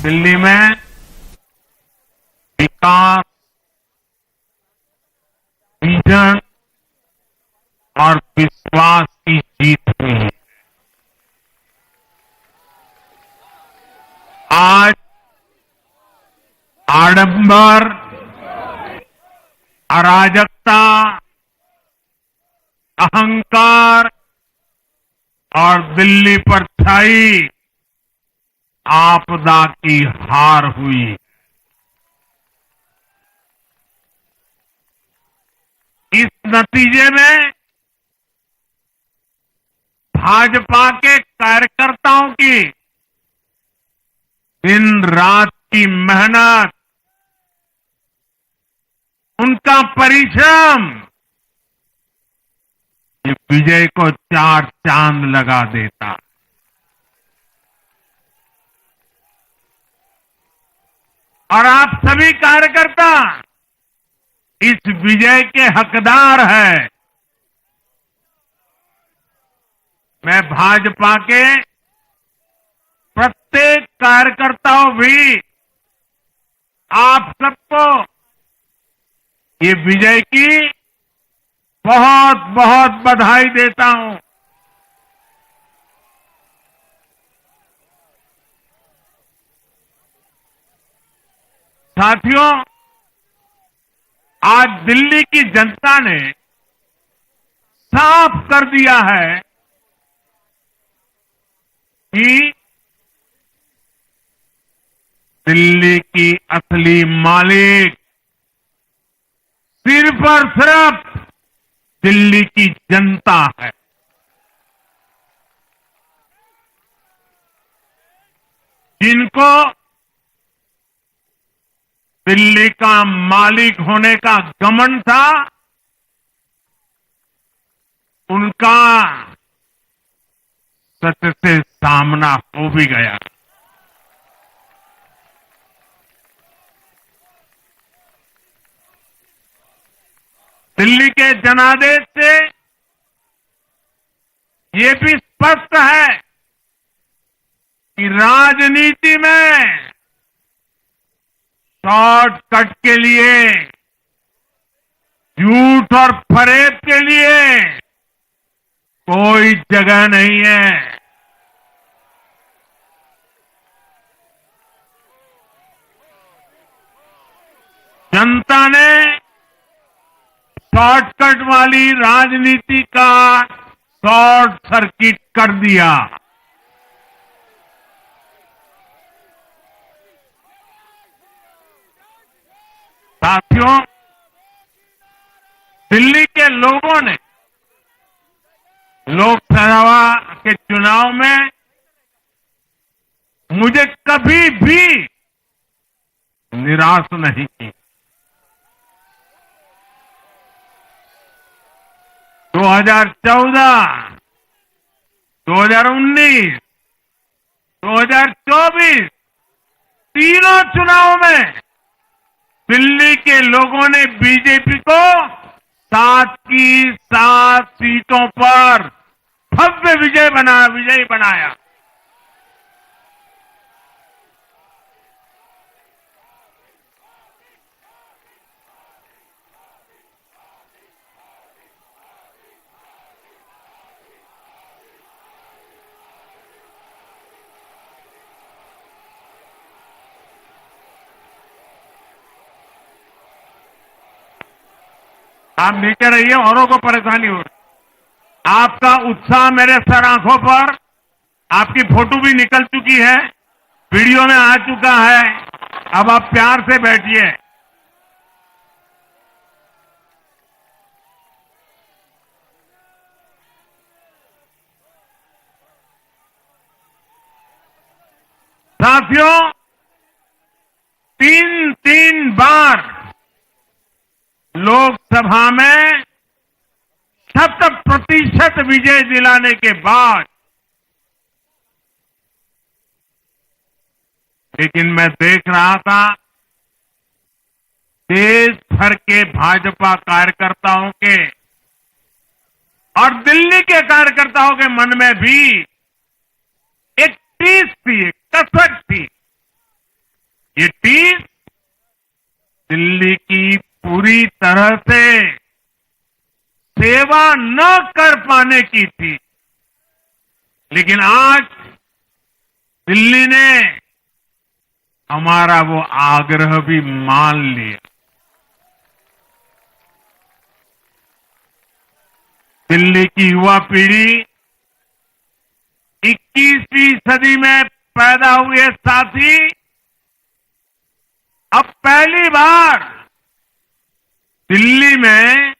दिल्ली में विकास, विजन और विश्वास की जीत हुई है। आज आडंबर, अराजकता, अहंकार और दिल्ली पर छाई आपदा की हार हुई। इस नतीजे में भाजपा के कार्यकर्ताओं की दिन रात की मेहनत, उनका परिश्रम ये विजय को चार चांद लगा देता। और आप सभी कार्यकर्ता इस विजय के हकदार हैं। मैं भाजपा के प्रत्येक कार्यकर्ताओं भी आप सबको ये विजय की बहुत बहुत बधाई देता हूं। साथियों, आज दिल्ली की जनता ने साफ कर दिया है कि दिल्ली की असली मालिक सिर्फ और सिर्फ दिल्ली की जनता है। जिनको दिल्ली का मालिक होने का घमंड था, उनका सच से सामना हो भी गया। दिल्ली के जनादेश से ये भी स्पष्ट है कि राजनीति में शॉर्टकट के लिए, झूठ और फरेब के लिए कोई जगह नहीं है। जनता ने शॉर्टकट वाली राजनीति का शॉर्ट सर्किट कर दिया। साथियों, दिल्ली के लोगों ने लोकसभा के चुनाव में मुझे कभी भी निराश नहीं की। 2014, 2019, 2024 तीनों चुनाव में दिल्ली के लोगों ने बीजेपी को 7 की 7 सीटों पर भव्य विजयी बनाया। आप नीचे रहिए, औरों को परेशानी हो रही। आपका उत्साह मेरे सर आंखों पर, आपकी फोटो भी निकल चुकी है, वीडियो में आ चुका है। अब आप प्यार से बैठिए। साथियों, 3 बार लोकसभा में 100% विजय दिलाने के बाद, लेकिन मैं देख रहा था देश भर के भाजपा कार्यकर्ताओं के और दिल्ली के कार्यकर्ताओं के मन में भी एक टीस थी, एक कसक थी ये टीस दिल्ली की पूरी तरह से सेवा न कर पाने की थी, लेकिन आज दिल्ली ने हमारा वो आग्रह भी मान लिया। दिल्ली की युवा पीढ़ी 21वीं सदी में पैदा हुए साथी अब पहली बार दिल्ली में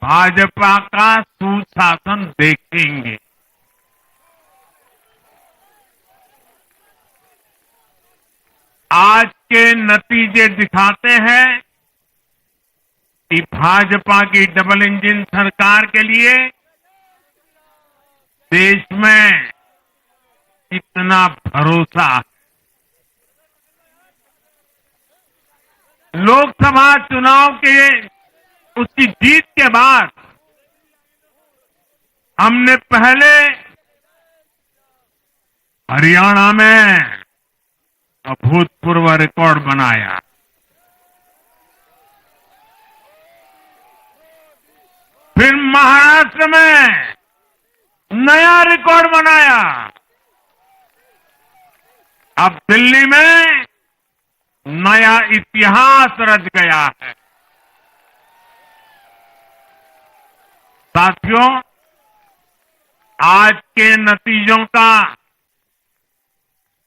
भाजपा का सुशासन देखेंगे। आज के नतीजे दिखाते हैं कि भाजपा की डबल इंजन सरकार के लिए देश में कितना भरोसा है। लोकसभा चुनाव के उसकी जीत के बाद हमने पहले हरियाणा में अभूतपूर्व रिकॉर्ड बनाया, फिर महाराष्ट्र में नया रिकॉर्ड बनाया, अब दिल्ली में नया इतिहास रच गया है। साथियों, आज के नतीजों का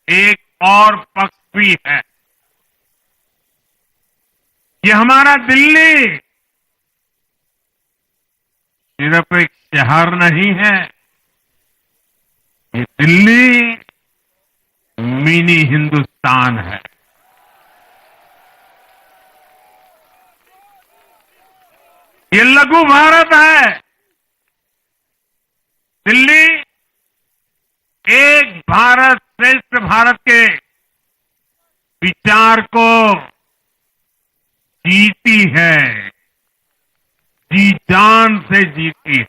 एक और पक्ष भी है। ये हमारा दिल्ली सिर्फ एक शहर नहीं है, ये दिल्ली मिनी हिंदुस्तान है। ये लघु भारत है। दिल्ली एक भारत श्रेष्ठ भारत के विचार को जीती है, जी जान से जीती है।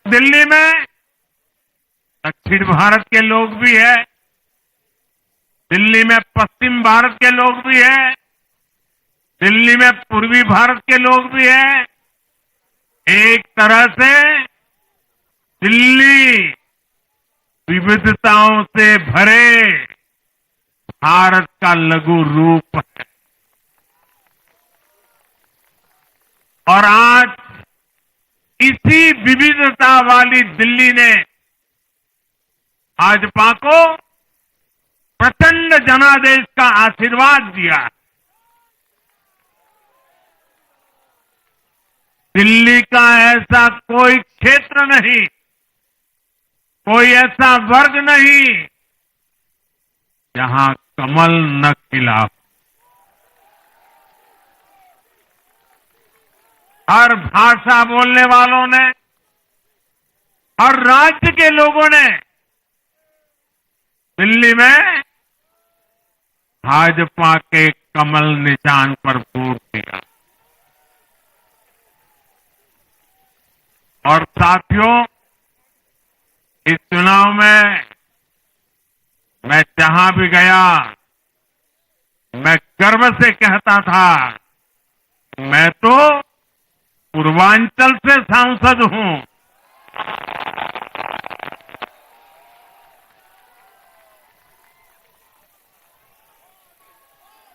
दिल्ली में दक्षिण भारत के लोग भी हैं, दिल्ली में पश्चिम भारत के लोग भी हैं, दिल्ली में पूर्वी भारत के लोग भी हैं। एक तरह से दिल्ली विविधताओं से भरे भारत का लघु रूप है। और आज इसी विविधता वाली दिल्ली ने भाजपा को प्रचंड जनादेश का आशीर्वाद दिया। दिल्ली का ऐसा कोई क्षेत्र नहीं, कोई ऐसा वर्ग नहीं जहां कमल न खिला हो। हर भाषा बोलने वालों ने, हर राज्य के लोगों ने दिल्ली में भाजपा के कमल निशान पर वोट दिया। और साथियों, इस चुनाव में मैं जहां भी गया, मैं गर्व से कहता था, मैं तो पूर्वांचल से सांसद हूं।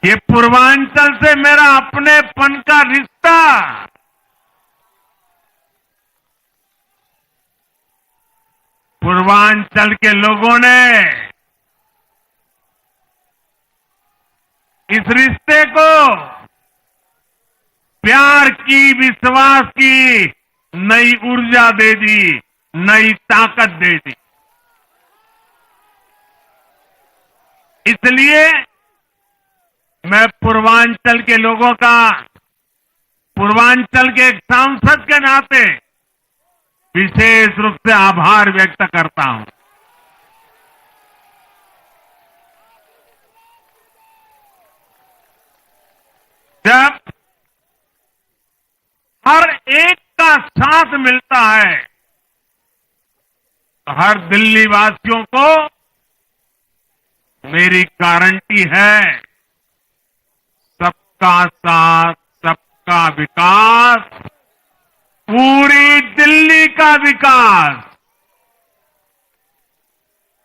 ये पूर्वांचल से मेरा अपनेपन का रिश्ता पूर्वांचल के लोगों ने इस रिश्ते को प्यार की, विश्वास की नई ऊर्जा दे दी, नई ताकत दे दी। इसलिए मैं पूर्वांचल के लोगों का, पूर्वांचल के एक सांसद के नाते विशेष रूप से आभार व्यक्त करता हूं। जब हर एक का साथ मिलता है तो हर दिल्ली वासियों को मेरी गारंटी है सबका साथ, सबका विकास, पूरी दिल्ली का विकास।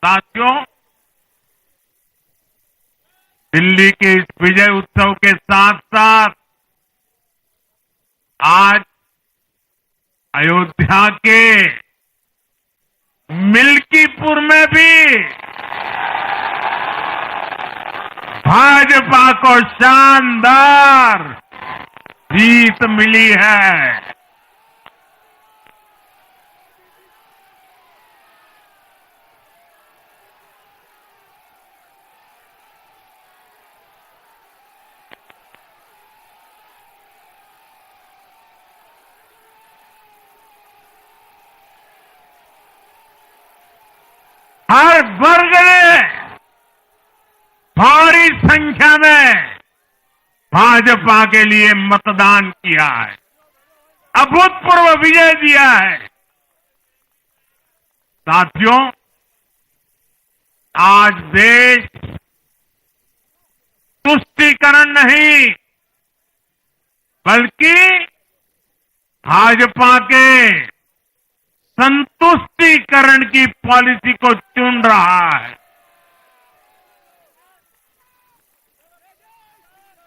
साथियों, दिल्ली के इस विजय उत्सव के साथ साथ आज अयोध्या के मिल्कीपुर में भी भाजपा को शानदार जीत मिली है। हर वर्ग ने भारी संख्या में भाजपा के लिए मतदान किया है, अभूतपूर्व विजय दिया है। साथियों, आज देश तुष्टीकरण नहीं बल्कि भाजपा के संतुष्टीकरण की पॉलिसी को चुन रहा है।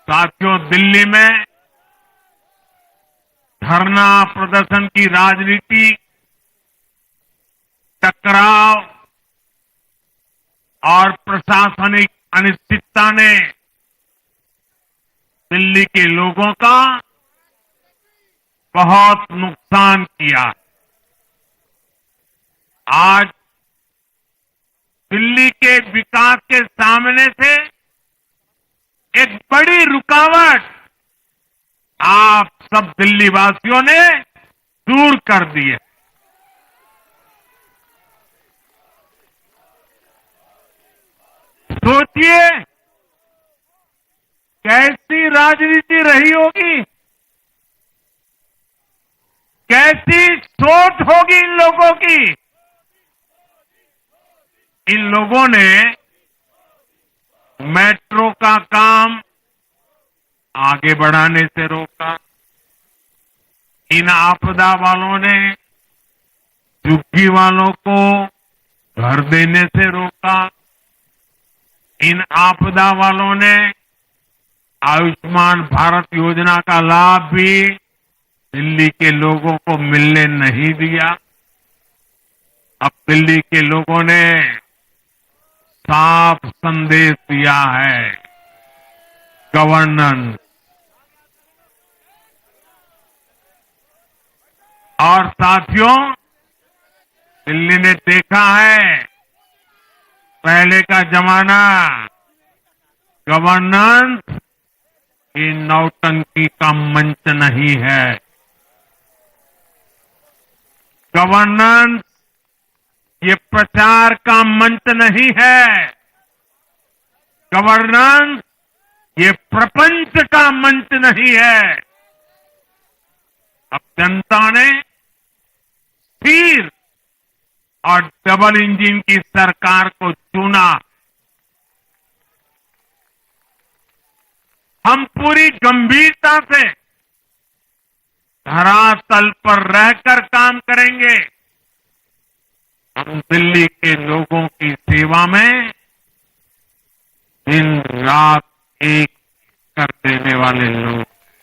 साथियों, दिल्ली में धरना प्रदर्शन की राजनीति, टकराव और प्रशासनिक अनिश्चितता ने दिल्ली के लोगों का बहुत नुकसान किया। आज दिल्ली के विकास के सामने से एक बड़ी रुकावट आप सब दिल्ली वासियों ने दूर कर दी है। सोचिए कैसी राजनीति रही होगी, कैसी सोच होगी इन लोगों की। इन लोगों ने मेट्रो का काम आगे बढ़ाने से रोका, इन आपदा वालों ने झुग्गी वालों को घर देने से रोका, इन आपदा वालों ने आयुष्मान भारत योजना का लाभ भी दिल्ली के लोगों को मिलने नहीं दिया। अब दिल्ली के लोगों ने साफ संदेश दिया है, गवर्नेंस। और साथियों, दिल्ली ने देखा है पहले का जमाना, गवर्नेंस ये नौटंकी का मंच नहीं है। गवर्नेंस ये प्रचार का मंच नहीं है। गवर्नेंस ये प्रपंच का मंच नहीं है। अब जनता ने स्थिर और डबल इंजन की सरकार को चुना। हम पूरी गंभीरता से धरातल पर रहकर काम करेंगे। हम दिल्ली के लोगों की सेवा में दिन रात एक कर देने वाले लोग।